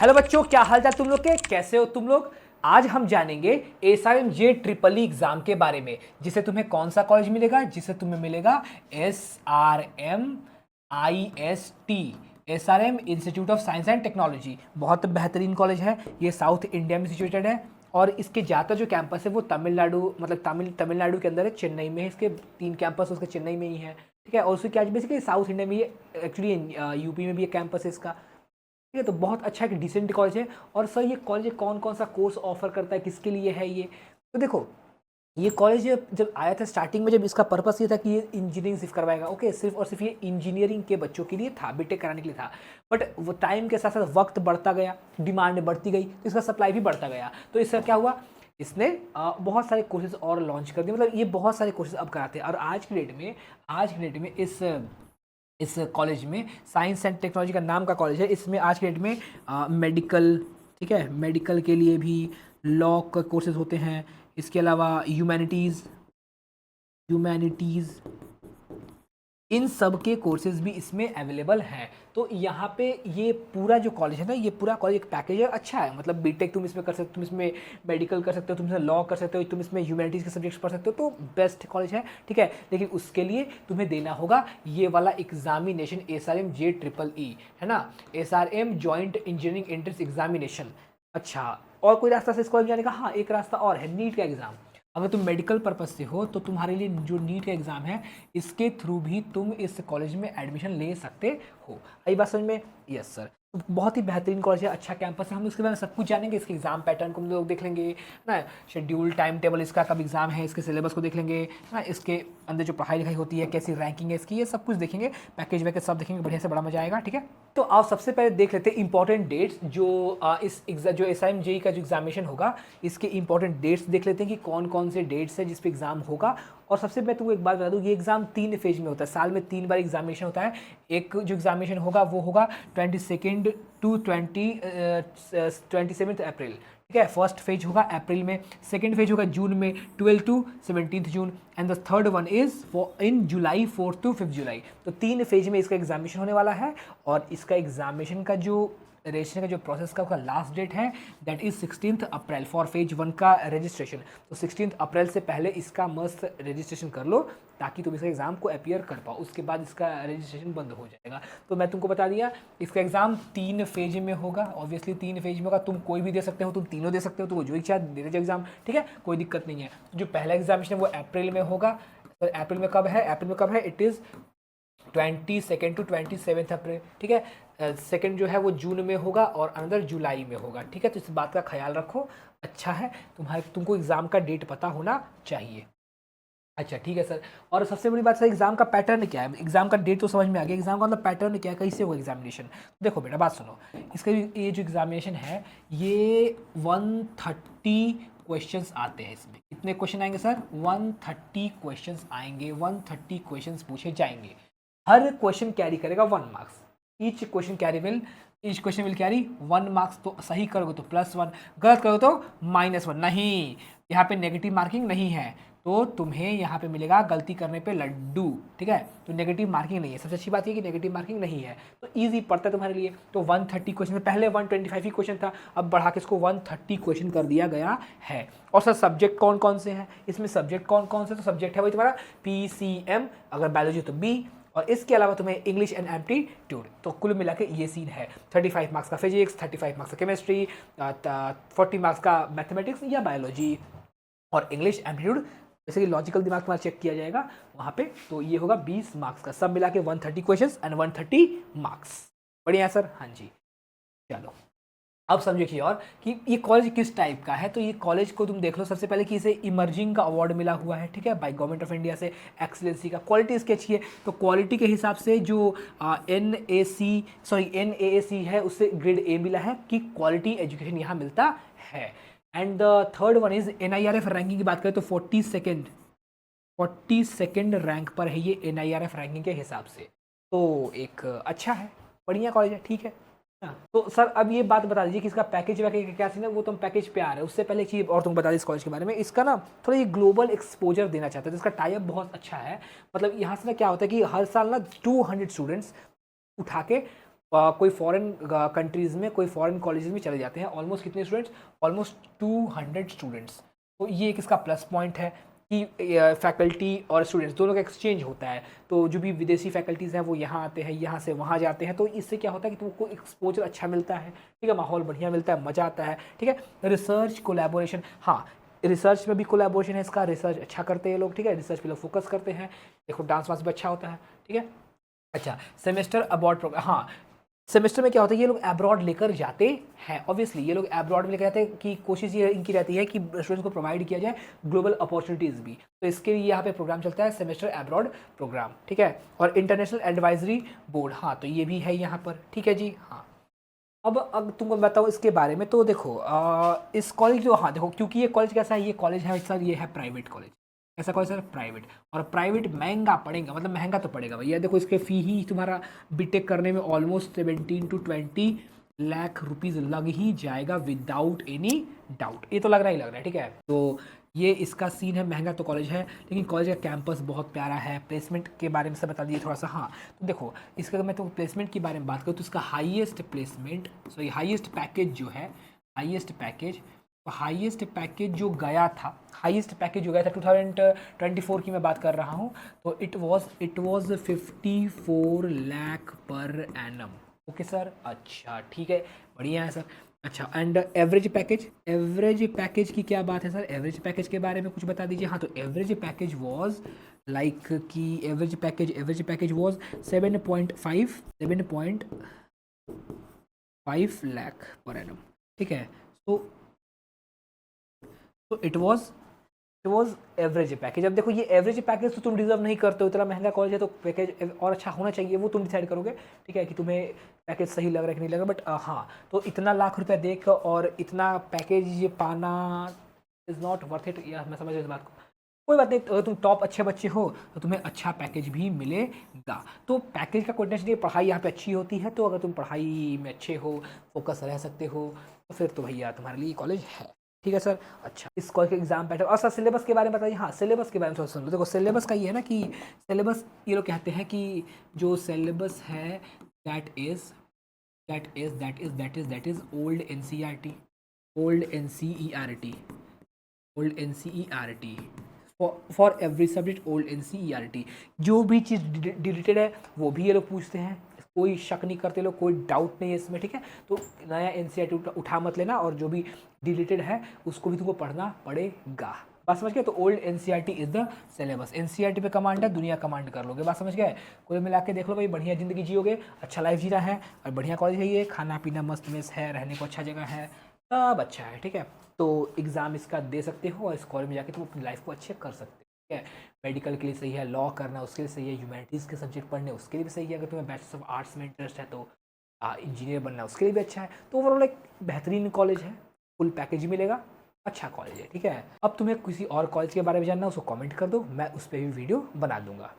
Hello बच्चों, क्या हाल चाल तुम लोग के? कैसे हो तुम लोग? आज हम जानेंगे SRM-J ट्रिपल ई एग्जाम के बारे में, जिसे तुम्हें कौन सा कॉलेज मिलेगा? जिसे तुम्हें मिलेगा SRM institute of science and technology. बहुत बेहतरीन कॉलेज है, ये साउथ इंडिया में सिचुएटेड है और इसके ज़्यादातर जो कैंपस है वो तमिलनाडु, मतलब तमिलनाडु के अंदर है, चेन्नई में है। इसके 3 कैंपस उसके चेन्नई में ही है, ठीक है। और उसके क्या बेसिकली साउथ इंडिया में ये एक्चुअली यूपी में भी एक कैंपस है इसका, ठीक है। तो बहुत अच्छा एक डिसेंट कॉलेज है। और सर ये कॉलेज कौन कौन सा कोर्स ऑफर करता है, किसके लिए है ये? तो देखो, ये कॉलेज जब आया था स्टार्टिंग में, जब इसका पर्पस ये था कि ये इंजीनियरिंग सिर्फ करवाएगा, ओके, सिर्फ और सिर्फ ये इंजीनियरिंग के बच्चों के लिए था, बीटेक कराने के लिए था। बट वो टाइम के साथ साथ वक्त बढ़ता गया, डिमांड बढ़ती गई, तो इसका सप्लाई भी बढ़ता गया। तो इससे क्या हुआ, इसने बहुत सारे कोर्सेज और लॉन्च कर दिए। मतलब ये बहुत सारे कोर्सेज अब कराते हैं। और आज की डेट में इस कॉलेज में साइंस एंड टेक्नोलॉजी का नाम का कॉलेज है। इसमें आज के डेट में मेडिकल, ठीक है, मेडिकल के लिए भी लॉ का कोर्सेज होते हैं। इसके अलावा ह्यूमैनिटीज़ इन सब के कोर्सेज भी इसमें अवेलेबल हैं। तो यहाँ पे ये पूरा जो कॉलेज है ना, ये पूरा कॉलेज एक पैकेज है, अच्छा है। मतलब बीटेक तुम इसमें कर सकते हो, तुम इसमें मेडिकल कर सकते हो, तुम इसमें लॉ कर सकते हो, तुम इसमें ह्यूमैनिटीज़ के सब्जेक्ट्स पढ़ सकते हो। तो बेस्ट कॉलेज है, ठीक है। लेकिन उसके लिए तुम्हें देना होगा ये वाला एग्जामिनेशन, SRM-J ट्रिपल ई, है ना, SRM joint engineering entrance examination. अच्छा, और कोई रास्ता से इस कॉलेज जाने का? हाँ, एक रास्ता और है, नीट का एग्ज़ाम। अगर तुम मेडिकल पर्पज से हो तो तुम्हारे लिए जो नीट का एग्ज़ाम है, इसके थ्रू भी तुम इस कॉलेज में एडमिशन ले सकते हो। आई बात समझ में? Yes sir. तो बहुत ही बेहतरीन कॉलेज है, अच्छा कैंपस है। हम इसके बारे में सब कुछ जानेंगे, इसके एग्जाम पैटर्न को हम लोग देख लेंगे ना, शेड्यूल, टाइम टेबल, इसका कब एग्जाम है, इसके सिलेबस को देख लेंगे ना, इसके अंदर जो पढ़ाई लिखाई होती है, कैसी रैंकिंग है इसकी, ये सब कुछ देखेंगे। पैकेज वैकेज सब देखेंगे, बढ़िया से बड़ा मजा आएगा, ठीक है। तो आप सबसे पहले देख लेते हैं इंपॉर्टेंट डेट्स जो जो SRM-J का जो एग्जामिनेशन होगा, इसके इंपॉर्टेंट डेट्स देख लेते हैं कि कौन कौन से डेट्स है जिस पे एग्जाम होगा। और सबसे पहले तुमको एक बात बता दूं, ये एग्जाम 3 फेज में होता है, साल में 3 बार एग्जामिनेशन होता है। एक जो एग्जामिनेशन होगा वो होगा 22 टू 27 अप्रैल, ठीक है। फर्स्ट फेज होगा अप्रैल में, सेकेंड फेज होगा जून में 12 to 17 June, and the third one is in July 4 to 5 July. तो 3 फेज में इसका एग्जामिनेशन होने वाला है। और इसका एग्जामिनेशन का जो रजिस्ट्रेशन का जो प्रोसेस का लास्ट डेट है that is 16 April for phase 1 का रजिस्ट्रेशन। तो 16 अप्रैल से पहले इसका मस्त रजिस्ट्रेशन कर लो, ताकि तुम इसका एग्ज़ाम को अपीयर कर पाओ। उसके बाद इसका रजिस्ट्रेशन बंद हो जाएगा। तो मैं तुमको बता दिया, इसका एग्ज़ाम 3 फेज में होगा। ऑब्वियसली 3 फेज में होगा, तुम कोई भी दे सकते हो, तुम तीनों दे सकते हो, तो वो जो इच्छा दे दीजिए एग्ज़ाम, ठीक है, कोई दिक्कत नहीं है। जो पहला एग्जामिनेशन है वो अप्रैल में होगा। तो अप्रैल में कब है? इट इज़ 22 टू 27 अप्रैल, ठीक है। सेकंड जो है वो जून में होगा और अनदर जुलाई में होगा, ठीक है। तो इस बात का ख्याल रखो, अच्छा है। तुमको एग्ज़ाम का डेट पता होना चाहिए। अच्छा, ठीक है सर। और सबसे बड़ी बात सर, एग्जाम का पैटर्न क्या है? एग्जाम का डेट तो समझ में आ गया, एग्जाम का मतलब पैटर्न क्या है, कैसे होगा एग्जामिनेशन? देखो बेटा, बात सुनो। इसका ये जो एग्जामिनेशन है, ये 130 क्वेश्चंस आते हैं इसमें। कितने क्वेश्चन आएंगे सर? 130 क्वेश्चंस आएंगे, 130 क्वेश्चंस पूछे जाएंगे। हर क्वेश्चन कैरी करेगा 1 marks. Each question will carry 1 marks. तो सही करोगे तो +1, गलत करोगे तो -1। नहीं, यहाँ पे नेगेटिव मार्किंग नहीं है, तो तुम्हें यहाँ पे मिलेगा गलती करने पे लड्डू, ठीक है। तो नेगेटिव मार्किंग नहीं है, सबसे अच्छी बात ये कि नेगेटिव मार्किंग नहीं है, तो इजी पड़ता है तुम्हारे लिए। तो 130 क्वेश्चन, पहले 125 ही क्वेश्चन था, अब बढ़ा के इसको 130 क्वेश्चन कर दिया गया है। और सर सब्जेक्ट कौन कौन से हैं इसमें? सब्जेक्ट कौन कौन से? तो सब्जेक्ट है वही तुम्हारा PCM, अगर बायोलॉजी तो B, और इसके अलावा तुम्हें इंग्लिश एंड एप्टीट्यूड। तो कुल मिला के ये सीन है। 35 मार्क्स का फिजिक्स, 35 मार्क्स का केमिस्ट्री, 40 मार्क्स का मैथमेटिक्स या बायोलॉजी, और इंग्लिश एप्टीट्यूड जैसे कि लॉजिकल दिमाग तुम्हारा चेक किया जाएगा वहाँ पे। तो ये होगा 20 मार्क्स का, सब मिला के 130 क्वेश्चंस एंड 130 मार्क्स। बढ़िया सर, हाँ जी। चलो अब समझिए और कि ये कॉलेज किस टाइप का है। तो ये कॉलेज को तुम देख लो सबसे पहले कि इसे इमर्जिंग का अवार्ड मिला हुआ है, ठीक है, बाय गवर्नमेंट ऑफ इंडिया से, एक्सीलेंसी का। क्वालिटी इसकी अच्छी है, तो क्वालिटी के हिसाब से जो NAAC है उससे ग्रेड A मिला है कि क्वालिटी एजुकेशन यहाँ मिलता है। And the third one is NIRF ranking की बात करें तो 42nd रैंक पर है ये NIRF रैंकिंग के हिसाब से। तो एक अच्छा है, बढ़िया कॉलेज है, ठीक है। हाँ, तो सर अब ये बात बता दीजिए कि इसका पैकेज वैकेज क्या सीन है, वो तुम पैकेज पे आ रहे हैं। उससे पहले एक चीज़ और तुम बता दीजिए इस कॉलेज के बारे में। इसका ना थोड़ा ये ग्लोबल एक्सपोजर देना चाहते हैं, तो इसका टाई अप बहुत अच्छा है। मतलब यहाँ से ना क्या होता है कि हर साल ना 200 स्टूडेंट्स उठा के कोई फॉरेन कंट्रीज़ में, कोई फॉरेन कॉलेजेस में चले जाते हैं। ऑलमोस्ट कितने स्टूडेंट्स? Almost 200 students. तो ये एक इसका प्लस पॉइंट है कि फैकल्टी और स्टूडेंट्स दोनों का एक्सचेंज होता है। तो जो भी विदेशी फैकल्टीज़ हैं वो यहाँ आते हैं, यहाँ से वहाँ जाते हैं, तो इससे क्या होता है कि तुमको एक्सपोजर अच्छा मिलता है, ठीक है, माहौल बढ़िया मिलता है, मज़ा आता है, ठीक है। रिसर्च कोलैबोरेशन, हाँ रिसर्च में भी कोलैबोरेशन है इसका, रिसर्च अच्छा करते हैं लोग, ठीक है, रिसर्च पे लोग फोकस करते हैं। देखो डांस वांस भी अच्छा होता है, ठीक है। अच्छा, सेमेस्टर अबॉर्ड प्रोग्राम, हाँ सेमेस्टर में क्या होता है, ये लोग एब्रॉड लेकर जाते हैं। ऑब्वियसली ये लोग एब्रॉड में लेकर जाते हैं कि कोशिश ये इनकी रहती है कि स्टूडेंट्स को प्रोवाइड किया जाए ग्लोबल अपॉर्चुनिटीज़ भी। तो इसके लिए यहाँ पे प्रोग्राम चलता है सेमेस्टर एब्रॉड प्रोग्राम, ठीक है। और इंटरनेशनल एडवाइजरी बोर्ड, हाँ तो ये भी है यहाँ पर, ठीक है जी। हाँ अब तुमको बताओ इसके बारे में। तो देखो इस कॉलेज जो, हाँ देखो क्योंकि ये कॉलेज कैसा है, ये कॉलेज है सर, ये है प्राइवेट कॉलेज। ऐसा कॉलेज सर प्राइवेट, और प्राइवेट महंगा पड़ेगा, मतलब महंगा तो पड़ेगा भैया। देखो इसके फ़ी ही तुम्हारा बीटेक करने में ऑलमोस्ट 17 to 20 लाख रुपीज़ लग ही जाएगा विदाउट एनी डाउट। ये तो लग रहा ही लग रहा है, ठीक है। तो ये इसका सीन है, महंगा तो कॉलेज है, लेकिन कॉलेज का कैंपस बहुत प्यारा है। प्लेसमेंट के बारे में सब बता दिए थोड़ा सा। हाँ तो देखो इसका अगर मैं तो प्लेसमेंट के बारे में बात करूँ तो इसका highest placement, sorry highest package जो है, हाईएस्ट पैकेज, तो हाईएस्ट पैकेज जो गया था, हाईएस्ट पैकेज जो गया था 2024 की मैं बात कर रहा हूँ, तो it was 54 lakh per annum. Okay sir, अच्छा ठीक है, बढ़िया है सर। अच्छा एंड एवरेज पैकेज की क्या बात है सर? एवरेज पैकेज के बारे में कुछ बता दीजिए। हाँ तो एवरेज पैकेज वाज लाइक कि average package was 7.5 lakh per annum, ठीक है। तो इट वाज एवरेज पैकेज। अब देखो ये एवरेज पैकेज तो तुम डिजर्व नहीं करते हो, इतना महंगा कॉलेज है तो पैकेज और अच्छा होना चाहिए, वो तुम डिसाइड करोगे, ठीक है, कि तुम्हें पैकेज सही लग रहा है कि नहीं लग रहा। बट हाँ तो इतना लाख रुपया देख और इतना पैकेज पाना इज़ नॉट वर्थ इट, या मैं समझ इस बात को। कोई बात नहीं, अगर तुम टॉप अच्छे बच्चे हो तो तुम्हें अच्छा पैकेज भी मिलेगा। तो पैकेज का कोई टेंशन नहीं, पढ़ाई यहाँ पे अच्छी होती है, तो अगर तुम पढ़ाई में अच्छे हो, फोकस रह सकते हो, तो फिर तो भैया तुम्हारे लिए कॉलेज है, ठीक है सर। अच्छा इस कॉलेज के एग्जाम पैटर्न और सर सिलेबस के बारे में बताइए। हाँ सिलेबस के बारे में थोड़ा सुन लो। देखो सिलेबस का ये है ना कि सिलेबस, ये लोग कहते हैं कि जो सिलेबस है that is old N C E R T for every subject, old N C E R T. जो भी चीज़ डिलीटेड है वो भी ये लोग पूछते हैं, कोई शक नहीं करते लोग, कोई डाउट नहीं है इसमें, ठीक है। तो नया एन सी आर टी उठा मत लेना, और जो भी डिलीटेड है उसको भी तुमको पढ़ना पड़ेगा। बात समझ गए? तो old N C R T is the syllabus. N C R T पे कमांड है, दुनिया कमांड कर लोगे। बात समझ गए? कुल मिला के देख लो भाई, बढ़िया ज़िंदगी जियोगे, अच्छा लाइफ जीना है, और बढ़िया कॉलेज है ये, खाना पीना मस्त मेस है, रहने को अच्छा जगह है, सब अच्छा है, ठीक है। तो एग्ज़ाम इसका दे सकते हो और इस कॉलेज में जाके तुम अपनी लाइफ को अच्छे कर सकते हो, ठीक है। मेडिकल के लिए सही है, लॉ करना उसके लिए सही है, ह्यूमैनिटीज़ के सब्जेक्ट पढ़ने उसके लिए भी सही है, अगर तुम्हें बैचलर्स ऑफ आर्ट्स में इंटरेस्ट है तो इंजीनियर बनना उसके लिए भी अच्छा है। तो ओवरऑल एक बेहतरीन कॉलेज है, फुल पैकेज मिलेगा, अच्छा कॉलेज है, ठीक है। अब तुम्हें किसी और कॉलेज के बारे में जानना, उसको कमेंट कर दो, मैं उस पर भी वीडियो बना दूंगा।